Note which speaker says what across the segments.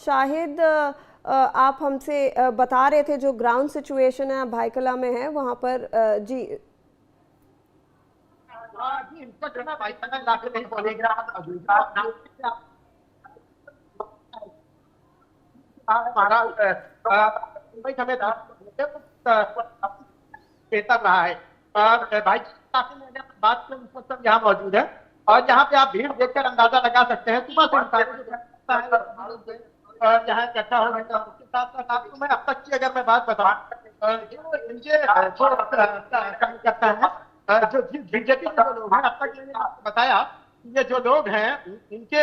Speaker 1: शाहिद आप हमसे बता रहे थे जो ग्राउंड सिचुएशन है भाईकला में है वहाँ पर जी
Speaker 2: जी इनका जो है भाईकला इलाके में मुंबई समेत बेहतर रहा है। भाई काफी मैंने बात की उस वक्त यहाँ मौजूद है और यहाँ पे आप भीड़ देखकर अंदाजा लगा सकते हैं सुबह से यहाँ चर्चा हो रही है। उसके साथ साथ आपको मैं अब तक की अगर मैं बात बताऊं जो इनके करता है जो बीजेपी के जो लोग हैं अब तक मैंने आपको बताया ये जो लोग हैं इनके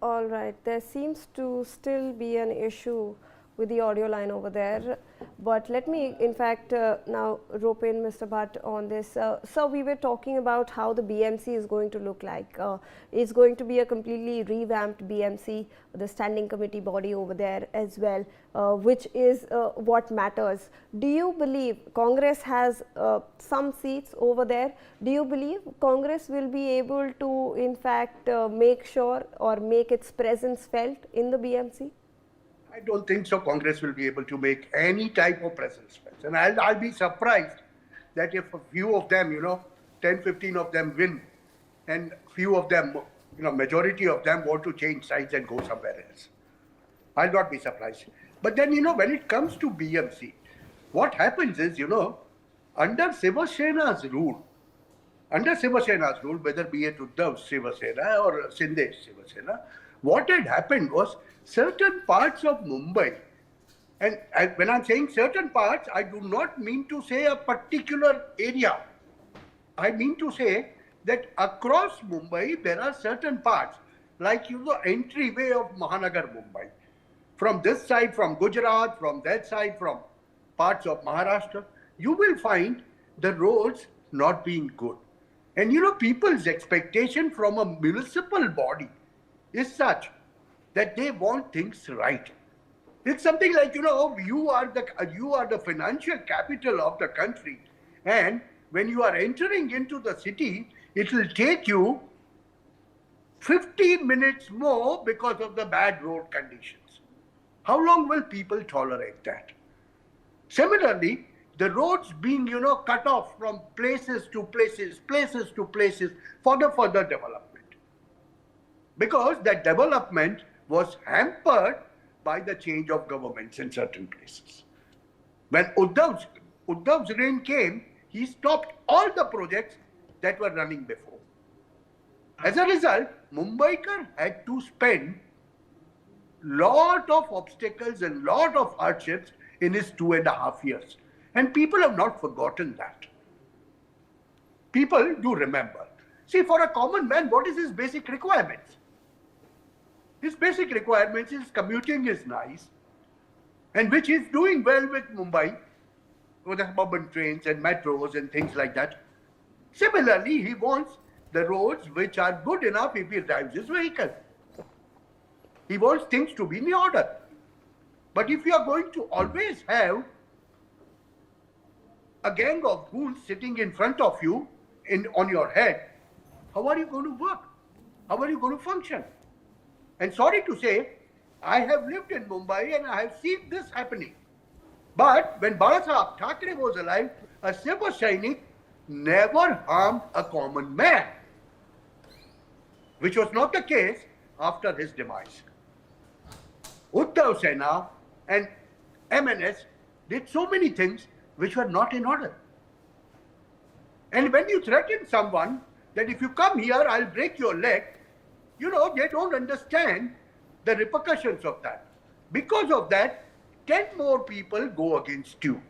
Speaker 1: All right, there seems to still be an issue with the audio line over there, but let me in fact now rope in Mr. Bhatt on this. So we were talking about how the BMC is going to look like. It's going to be a completely revamped BMC, the standing committee body over there as well, which is what matters. Do you believe Congress has some seats over there? Do you believe Congress will be able to in fact make sure or make its presence felt in the BMC?
Speaker 3: I don't think so. Congress will be able to make any type of presence. And I'll be surprised that if a few of them, 10, 15 of them win, and few of them, majority of them want to change sides and go somewhere else. I'll not be surprised. But then, when it comes to BMC, what happens is, under Shiva Sena's rule, whether be it Uddhav Shiva Sena or Shinde Shiva Sena, what had happened was certain parts of Mumbai, and when I'm saying certain parts, I do not mean to say a particular area. I mean to say that across Mumbai, there are certain parts, like the entryway of Mahanagar Mumbai. From this side, from Gujarat, from that side, from parts of Maharashtra, you will find the roads not being good. And people's expectation from a municipal body is such that they want things right. It's something like, you are the financial capital of the country, and when you are entering into the city, it will take you 15 minutes more because of the bad road conditions. How long will people tolerate that? Similarly, the roads being, cut off from places to places for the further development. Because that development was hampered by the change of governments in certain places. When Uddhav's reign came, he stopped all the projects that were running before. As a result, Mumbaikar had to spend lot of obstacles and lot of hardships in his 2.5 years. And people have not forgotten that. People do remember. See, for a common man, what is his basic requirements? His basic requirements is commuting is nice, and which is doing well with Mumbai, with the suburban trains and metros and things like that. Similarly, he wants the roads which are good enough if he drives his vehicle. He wants things to be in order. But if you are going to always have a gang of goons sitting in front of you on your head, how are you going to work? How are you going to function? And sorry to say, I have lived in Mumbai and I have seen this happening. But when Balasaheb Thackeray was alive, a Shiva Sainik never harmed a common man, which was not the case after his demise. Uddhav Sena and MNS did so many things which were not in order. And when you threaten someone that if you come here, I'll break your leg, they don't understand the repercussions of that. Because of that, 10 more people go against you.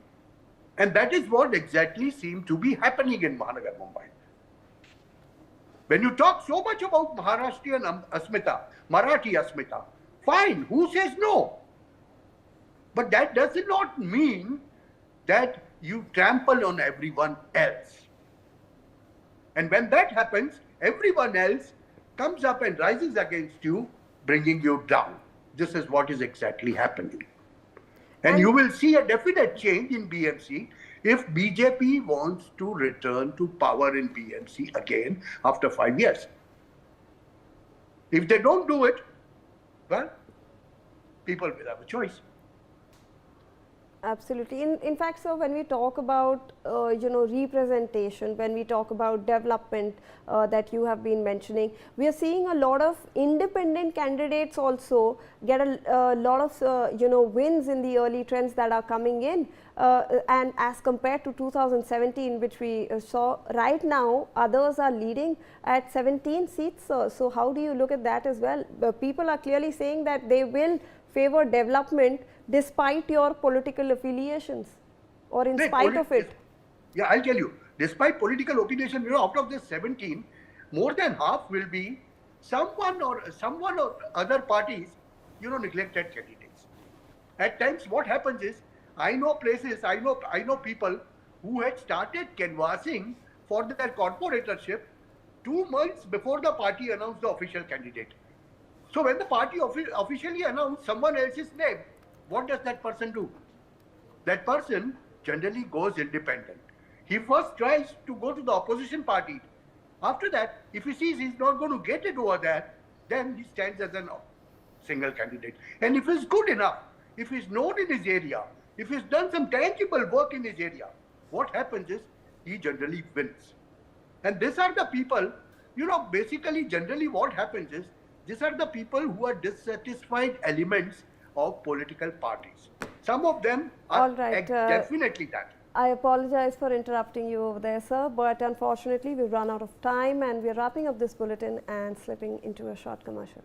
Speaker 3: And that is what exactly seemed to be happening in Mahanagar, Mumbai. When you talk so much about Maharashtrian Asmita, Marathi Asmita, fine, who says no? But that does not mean that you trample on everyone else. And when that happens, everyone else comes up and rises against you, bringing you down. This is what is exactly happening. And you will see a definite change in BMC. if BJP wants to return to power in BMC again after 5 years. If they don't do it, well, people will have a choice.
Speaker 1: Absolutely. In fact, sir, when we talk about representation, when we talk about development that you have been mentioning, we are seeing a lot of independent candidates also get a lot of wins in the early trends that are coming in, and as compared to 2017, which we saw, right now others are leading at 17 seats. So how do you look at that as well? People are clearly saying that they will favor development despite your political affiliations, or in spite of it.
Speaker 3: Yeah, I'll tell you, despite political affiliation, out of this 17, more than half will be someone or other parties, neglected candidates. At times what happens is, I know places, I know people who had started canvassing for their corporatorship 2 months before the party announced the official candidate. So when the party officially announced someone else's name, what does that person do? That person generally goes independent. He first tries to go to the opposition party. After that, if he sees he's not going to get it over there, then he stands as a single candidate. And if he's good enough, if he's known in his area, if he's done some tangible work in his area, what happens is he generally wins. And these are the people, basically generally what happens is, these are the people who are dissatisfied elements of political parties. Some of them are definitely that.
Speaker 1: I apologize for interrupting you over there, sir, but unfortunately we've run out of time and we're wrapping up this bulletin and slipping into a short commercial.